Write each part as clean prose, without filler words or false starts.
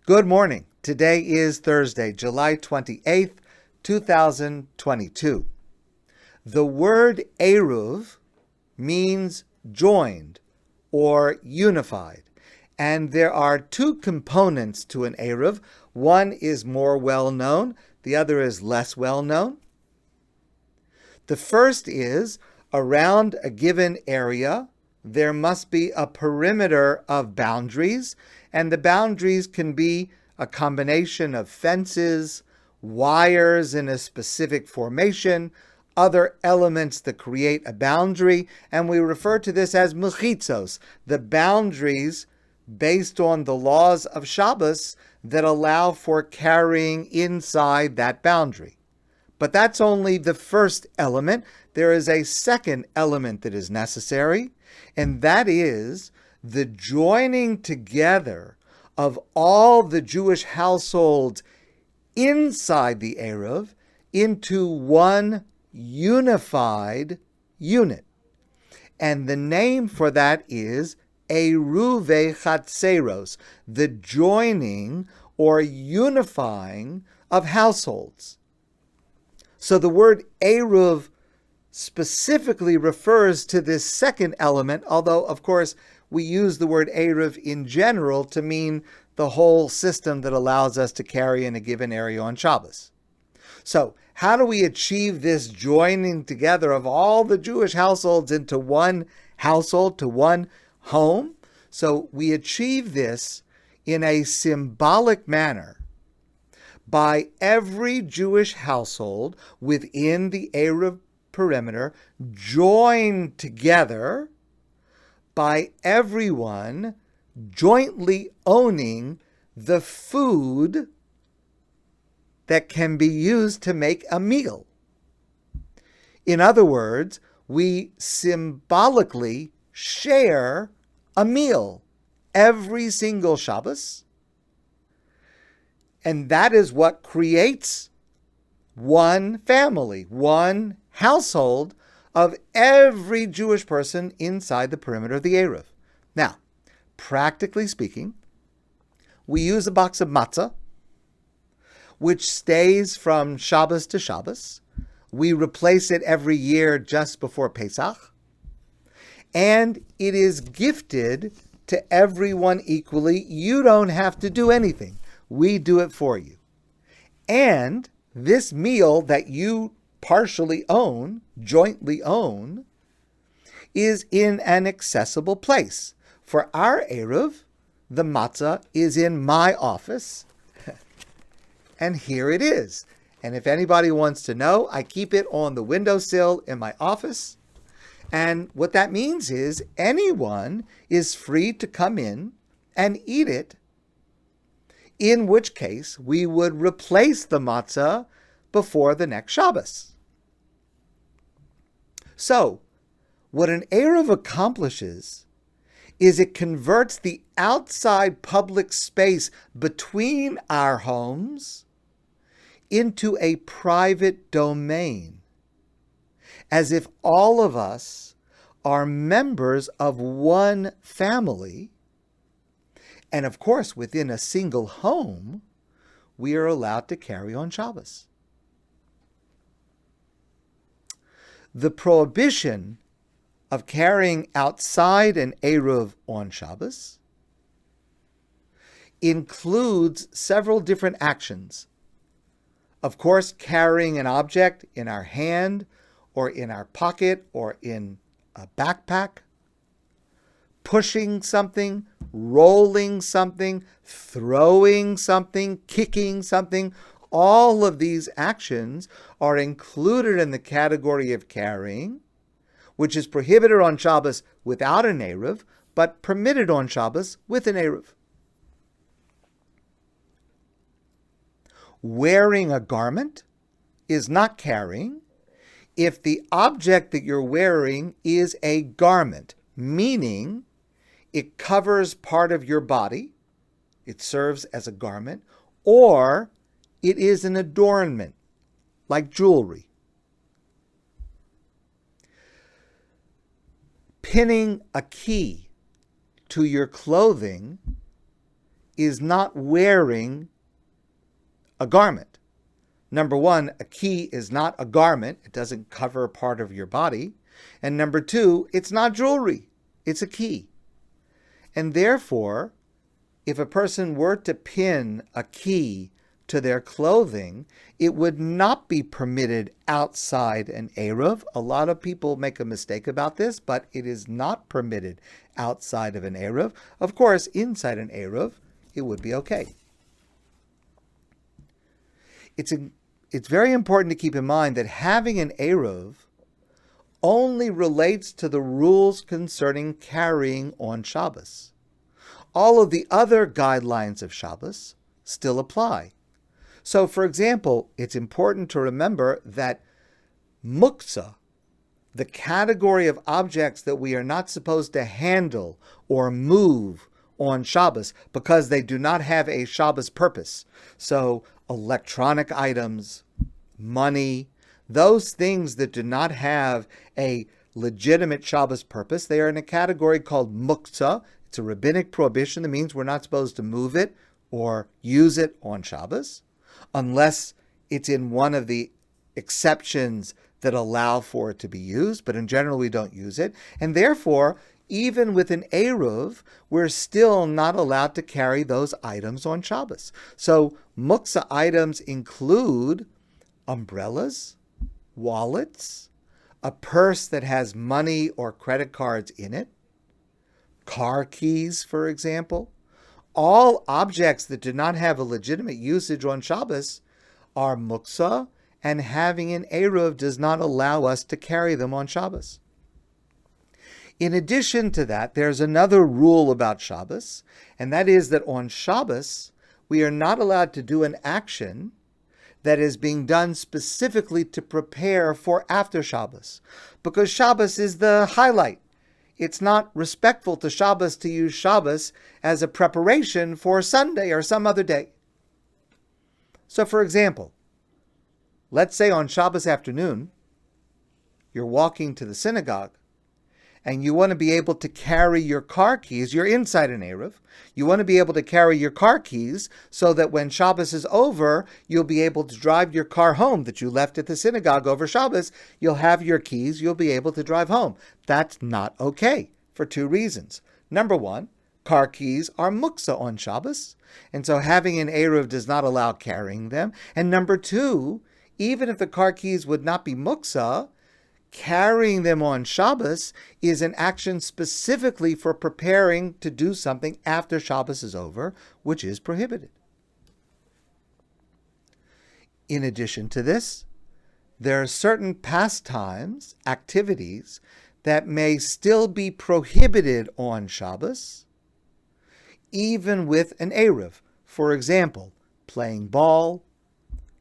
Good morning. Today is Thursday, July 28th, 2022. The word Eruv means joined or unified. And there are two components to an Eruv. One is more well-known, the other is less well-known. The first is, around a given area, there must be a perimeter of boundaries, and the boundaries can be a combination of fences, wires in a specific formation, other elements that create a boundary, and we refer to this as mechitzos, the boundaries based on the laws of Shabbos that allow for carrying inside that boundary. But that's only the first element. There is a second element that is necessary, and that is the joining together of all the Jewish households inside the Eruv into one unified unit. And the name for that is Eruve Chatzeros, the joining or unifying of households. So the word Eruv specifically refers to this second element, although, of course, we use the word Eruv in general to mean the whole system that allows us to carry in a given area on Shabbos. So, how do we achieve this joining together of all the Jewish households into one household, to one home? So, we achieve this in a symbolic manner by every Jewish household within the Eruv perimeter joined together by everyone jointly owning the food that can be used to make a meal. In other words, we symbolically share a meal every single Shabbos, and that is what creates one family, one household of every Jewish person inside the perimeter of the Eruv. Now, practically speaking, we use a box of matzah, which stays from Shabbos to Shabbos. We replace it every year just before Pesach, and it is gifted to everyone equally. You don't have to do anything. We do it for you. And this meal that you partially own, jointly own, is in an accessible place. For our Eruv, the matzah is in my office, and here it is. And if anybody wants to know, I keep it on the windowsill in my office. And what that means is anyone is free to come in and eat it, in which case we would replace the matzah before the next Shabbos. So, what an Eruv accomplishes is it converts the outside public space between our homes into a private domain, as if all of us are members of one family. And of course, within a single home, we are allowed to carry on Shabbos. The prohibition of carrying outside an Eruv on Shabbos includes several different actions. Of course, carrying an object in our hand or in our pocket or in a backpack, pushing something, rolling something, throwing something, kicking something. All of these actions are included in the category of carrying, which is prohibited on Shabbos without an Eruv, but permitted on Shabbos with an Eruv. Wearing a garment is not carrying if the object that you're wearing is a garment, meaning it covers part of your body, it serves as a garment, or it is an adornment, like jewelry. Pinning a key to your clothing is not wearing a garment. Number one, a key is not a garment. It doesn't cover part of your body. And number two, it's not jewelry. It's a key. And therefore, if a person were to pin a key to their clothing, it would not be permitted outside an Eruv. A lot of people make a mistake about this, but it is not permitted outside of an Eruv. Of course, inside an Eruv, it would be okay. It's very important to keep in mind that having an Eruv only relates to the rules concerning carrying on Shabbos. All of the other guidelines of Shabbos still apply. So, for example, it's important to remember that muktzah, the category of objects that we are not supposed to handle or move on Shabbos because they do not have a Shabbos purpose. So, electronic items, money, those things that do not have a legitimate Shabbos purpose, they are in a category called muktzah. It's a rabbinic prohibition that means we're not supposed to move it or use it on Shabbos, unless it's in one of the exceptions that allow for it to be used, but in general we don't use it. And therefore, even with an Eruv, we're still not allowed to carry those items on Shabbos. So muktzah items include umbrellas, wallets, a purse that has money or credit cards in it, car keys, for example. All objects that do not have a legitimate usage on Shabbos are muktzah, and having an Eruv does not allow us to carry them on Shabbos. In addition to that, there's another rule about Shabbos, and that is that on Shabbos, we are not allowed to do an action that is being done specifically to prepare for after Shabbos, because Shabbos is the highlight. It's not respectful to Shabbos to use Shabbos as a preparation for Sunday or some other day. So, for example, let's say on Shabbos afternoon, you're walking to the synagogue, and you want to be able to carry your car keys. You're inside an Eruv. You want to be able to carry your car keys so that when Shabbos is over, you'll be able to drive your car home that you left at the synagogue over Shabbos. You'll have your keys. You'll be able to drive home. That's not okay for two reasons. Number one, car keys are muktzah on Shabbos, and so having an Eruv does not allow carrying them. And number two, even if the car keys would not be muktzah, carrying them on Shabbos is an action specifically for preparing to do something after Shabbos is over, which is prohibited. In addition to this, there are certain pastimes, activities, that may still be prohibited on Shabbos, even with an Eruv. For example, playing ball,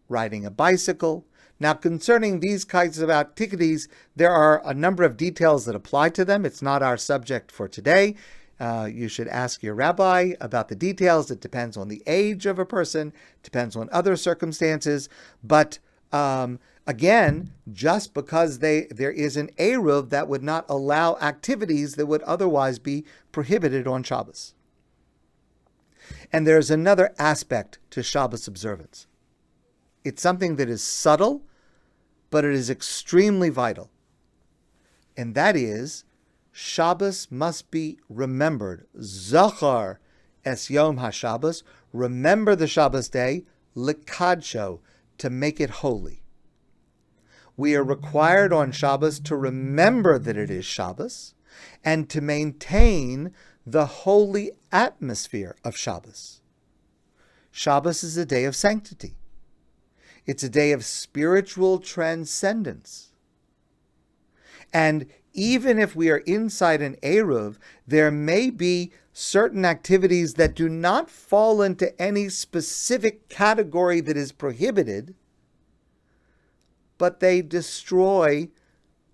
riding a bicycle. Now, concerning these kinds of activities, there are a number of details that apply to them. It's not our subject for today. You should ask your rabbi about the details. It depends on the age of a person, depends on other circumstances. But again, just because there is an Eruv, that would not allow activities that would otherwise be prohibited on Shabbos. And there's another aspect to Shabbos observance. It's something that is subtle, but it is extremely vital. And that is, Shabbos must be remembered. Zachar es Yom HaShabbos. Remember the Shabbos day, likadsho, to make it holy. We are required on Shabbos to remember that it is Shabbos and to maintain the holy atmosphere of Shabbos. Shabbos is a day of sanctity. It's a day of spiritual transcendence. And even if we are inside an Eruv, there may be certain activities that do not fall into any specific category that is prohibited, but they destroy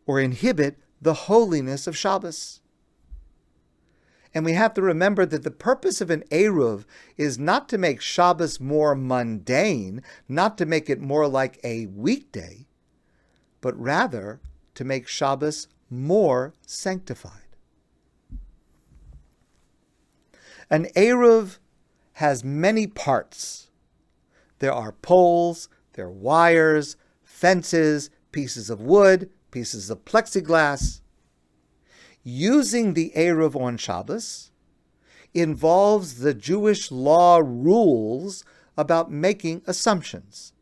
or inhibit the holiness of Shabbos. And we have to remember that the purpose of an Eruv is not to make Shabbos more mundane, not to make it more like a weekday, but rather to make Shabbos more sanctified. An Eruv has many parts. There are poles, there are wires, fences, pieces of wood, pieces of plexiglass. Using the Eruv on Shabbos involves the Jewish law rules about making assumptions.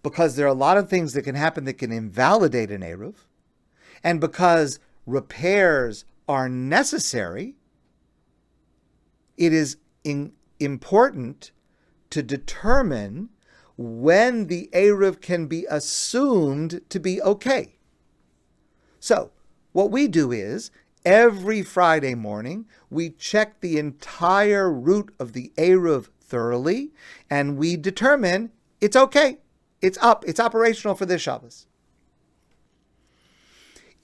Because there are a lot of things that can happen that can invalidate an Eruv, and because repairs are necessary, it is important to determine when the Eruv can be assumed to be okay. So, what we do is, every Friday morning, we check the entire route of the Eruv thoroughly, and we determine it's okay. It's up. It's operational for this Shabbos.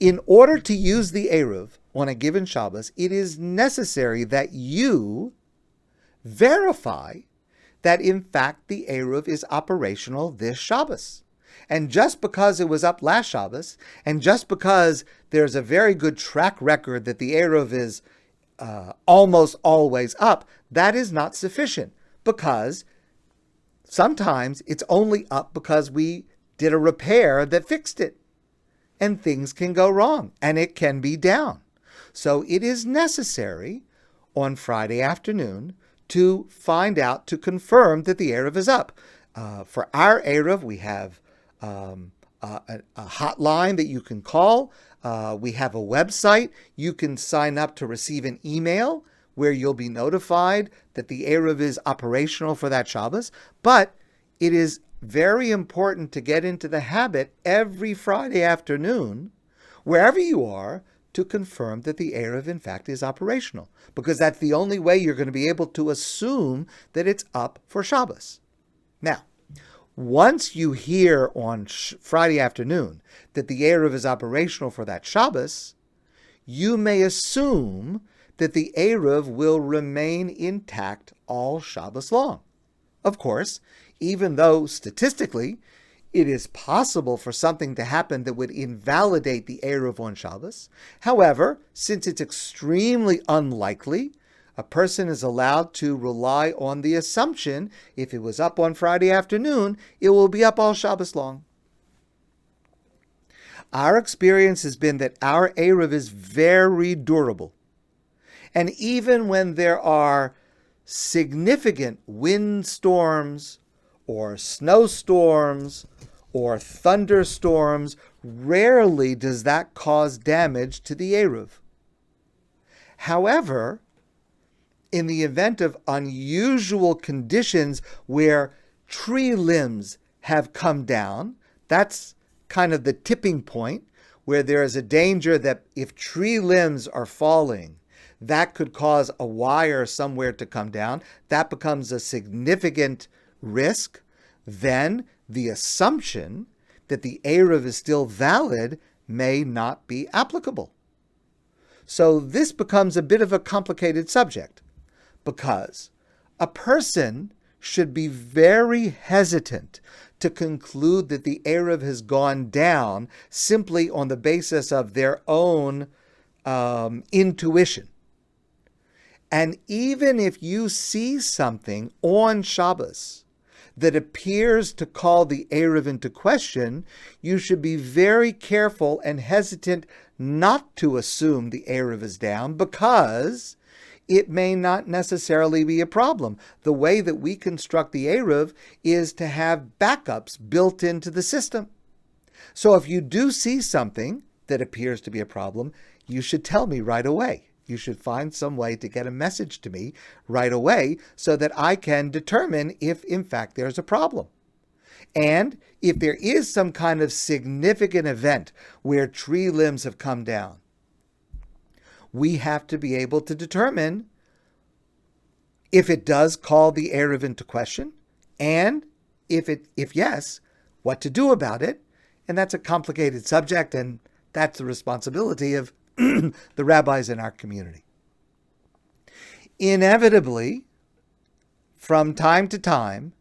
In order to use the Eruv on a given Shabbos, it is necessary that you verify that, in fact, the Eruv is operational this Shabbos. And just because it was up last Shabbos, and just because there's a very good track record that the Eruv is almost always up, that is not sufficient, because sometimes it's only up because we did a repair that fixed it. And things can go wrong, and it can be down. So it is necessary on Friday afternoon to find out, to confirm that the Eruv is up. For our Eruv, we have a hotline that you can call. We have a website. You can sign up to receive an email where you'll be notified that the Eruv is operational for that Shabbos. But it is very important to get into the habit every Friday afternoon, wherever you are, to confirm that the Eruv, in fact, is operational. Because that's the only way you're going to be able to assume that it's up for Shabbos. Now, once you hear on Friday afternoon that the Eruv is operational for that Shabbos, you may assume that the Eruv will remain intact all Shabbos long. Of course, even though statistically it is possible for something to happen that would invalidate the Eruv on Shabbos, however, since it's extremely unlikely, a person is allowed to rely on the assumption, if it was up on Friday afternoon, it will be up all Shabbos long. Our experience has been that our Eruv is very durable. And even when there are significant windstorms or snowstorms or thunderstorms, rarely does that cause damage to the Eruv. However, in the event of unusual conditions where tree limbs have come down, that's kind of the tipping point where there is a danger that if tree limbs are falling, that could cause a wire somewhere to come down. That becomes a significant risk. Then the assumption that the Eruv is still valid may not be applicable. So this becomes a bit of a complicated subject, because a person should be very hesitant to conclude that the Eruv has gone down simply on the basis of their own intuition. And even if you see something on Shabbos that appears to call the Eruv into question, you should be very careful and hesitant not to assume the Eruv is down, because it may not necessarily be a problem. The way that we construct the Eruv is to have backups built into the system. So if you do see something that appears to be a problem, you should tell me right away. You should find some way to get a message to me right away so that I can determine if, in fact, there's a problem. And if there is some kind of significant event where tree limbs have come down, we have to be able to determine if it does call the Eruv into question, and if yes, what to do about it. And that's a complicated subject, and that's the responsibility of the rabbis in our community. Inevitably, from time to time,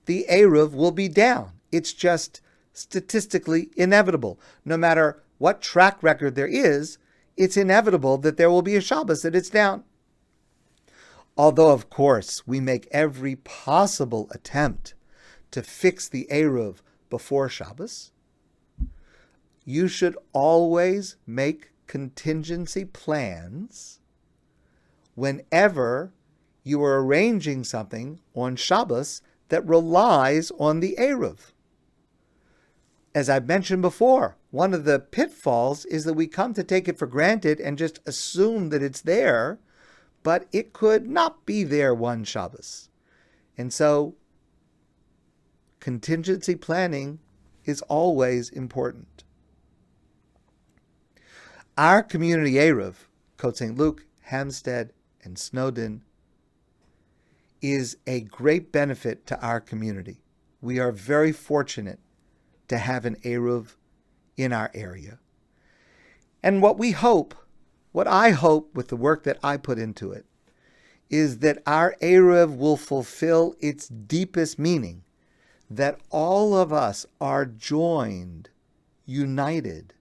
the Eruv will be down. It's just statistically inevitable. No matter what track record there is, it's inevitable that there will be a Shabbos that it's down. Although, of course, we make every possible attempt to fix the Eruv before Shabbos, you should always make contingency plans whenever you are arranging something on Shabbos that relies on the Eruv. As I've mentioned before, one of the pitfalls is that we come to take it for granted and just assume that it's there, but it could not be there one Shabbos. And so contingency planning is always important. Our community Eruv, Côte St. Luc, Hampstead, and Snowdon, is a great benefit to our community. We are very fortunate to have an Eruv in our area. And what I hope with the work that I put into it, is that our Eruv will fulfill its deepest meaning, that all of us are joined, united,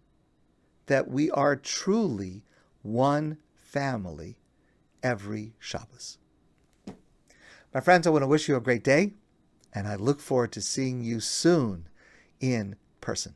that we are truly one family every Shabbos. My friends, I want to wish you a great day, and I look forward to seeing you soon in person.